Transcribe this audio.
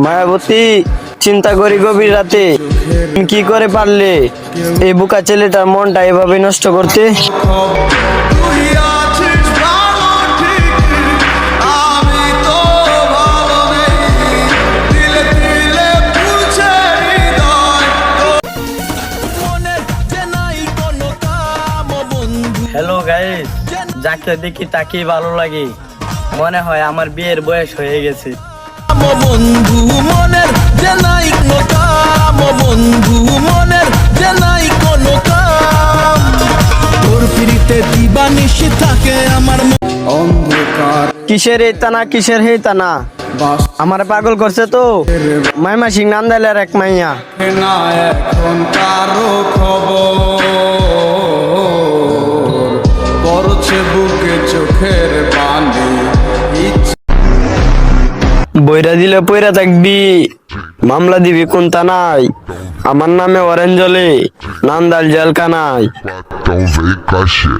মায়াবতী চিন্তা করি গভীর রাতে কি করে পারলে এই বুকা ছেলেটার মনটা এভাবে নষ্ট করতে। হ্যালো গাইস, যাকে দেখি তাকেই ভালো লাগে, মনে হয় আমার বিয়ের বয়স হয়ে গেছে। বন্ধু মনের যে নাই কোনো কাম, বন্ধু মনের যে নাই কোনো কাম, তোর ফিরিতে দিবানিশি থাকে আমার অন্ধকার। কিসের এই তানা, কিসের হে তানা, আমার পাগল করছে তো মাইমা সিং নান্দাইলের এক মাইয়া। এখন কারো খবর পড়ছে বুকে চোখের পানি, বইরা দিলে পইরা থাকবি, মামলা দিবি কোন তানাই, আমার নামে অরেঞ্জলে নান্দাল জেলখানায়। Talvez cachê.